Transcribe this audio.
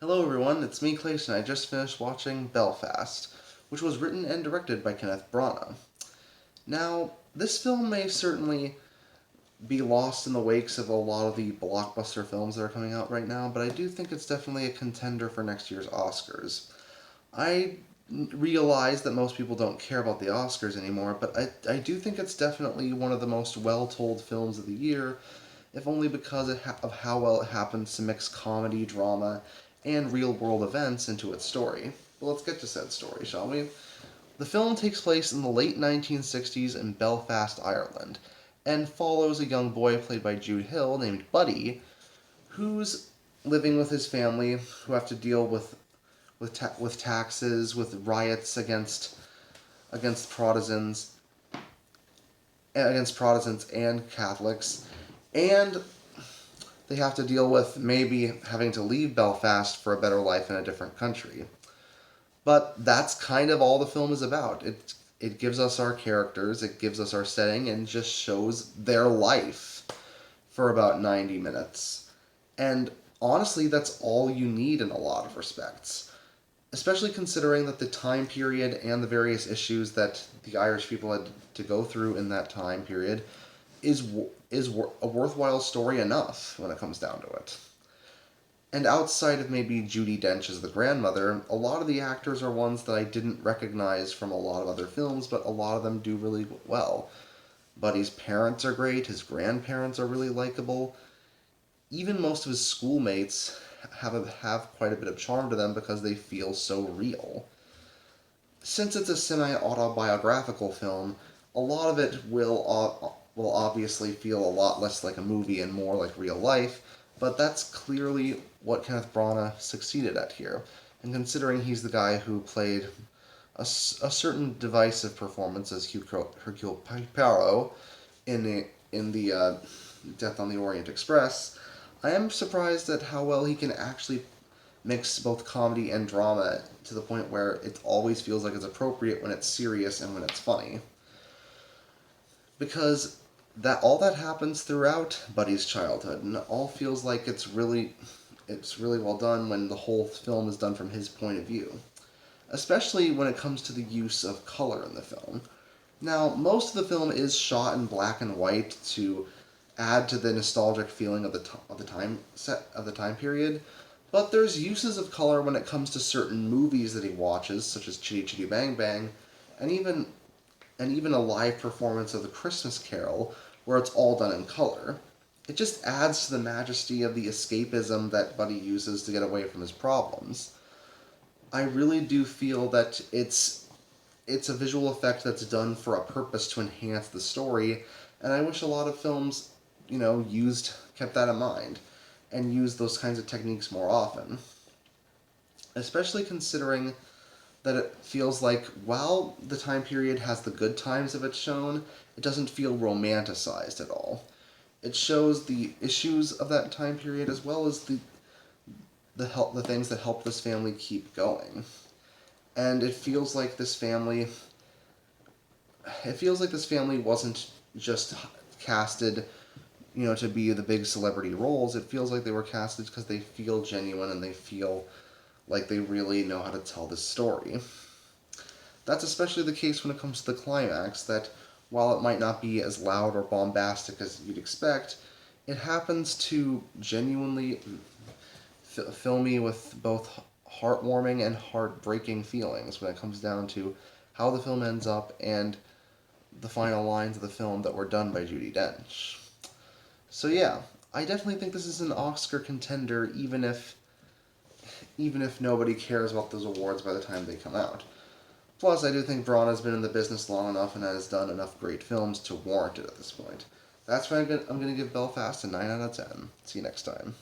Hello everyone, it's me Clayton. I just finished watching Belfast, which was written and directed by Kenneth Branagh. Now, this film may certainly be lost in the wakes of a lot of the blockbuster films that are coming out right now, but I do think it's definitely a contender for next year's Oscars. I realize that most people don't care about the Oscars anymore, but I do think it's definitely one of the most well-told films of the year, if only because of how well it happens to mix comedy, drama, and real-world events into its story. Well, let's get to said story, shall we? The film takes place in the late 1960s in Belfast, Ireland, and follows a young boy played by Jude Hill named Buddy, who's living with his family, who have to deal with taxes, with riots against Protestants, and Catholics, and they have to deal with maybe having to leave Belfast for a better life in a different country. But that's kind of all the film is about. It gives us our characters, it gives us our setting, and just shows their life for about 90 minutes. And honestly, that's all you need in a lot of respects. Especially considering that the time period and the various issues that the Irish people had to go through in that time period is a worthwhile story enough when it comes down to it. And outside of maybe Judi Dench as the grandmother, a lot of the actors are ones that I didn't recognize from a lot of other films, but a lot of them do really well. Buddy's parents are great, his grandparents are really likable. Even most of his schoolmates have quite a bit of charm to them because they feel so real. Since it's a semi-autobiographical film, a lot of it will obviously feel a lot less like a movie and more like real life, but that's clearly what Kenneth Branagh succeeded at here. And considering he's the guy who played a certain divisive performance as Hercule Poirot in the Death on the Orient Express, I am surprised at how well he can actually mix both comedy and drama to the point where it always feels like it's appropriate when it's serious and when it's funny. Because that all that happens throughout Buddy's childhood, and it all feels like it's really well done when the whole film is done from his point of view. Especially when it comes to the use of color in the film. Now, most of the film is shot in black and white to add to the nostalgic feeling of the time period, but there's uses of color when it comes to certain movies that he watches, such as Chitty Chitty Bang Bang, and even a live performance of The Christmas Carol, where it's all done in color. It just adds to the majesty of the escapism that Buddy uses to get away from his problems. I really do feel that it's a visual effect that's done for a purpose to enhance the story, and I wish a lot of films, kept that in mind, and used those kinds of techniques more often. Especially considering that it feels like while the time period has the good times of it shown, it doesn't feel romanticized at all. It shows the issues of that time period as well as the things that help this family keep going. And it feels like this family wasn't just casted, to be the big celebrity roles. It feels like they were casted because they feel genuine and they feel like they really know how to tell this story. That's especially the case when it comes to the climax, that while it might not be as loud or bombastic as you'd expect, it happens to genuinely fill me with both heartwarming and heartbreaking feelings when it comes down to how the film ends up and the final lines of the film that were done by Judi Dench. So yeah, I definitely think this is an Oscar contender, even if nobody cares about those awards by the time they come out. Plus, I do think Branagh's been in the business long enough and has done enough great films to warrant it at this point. That's why I'm going to give Belfast a 9 out of 10. See you next time.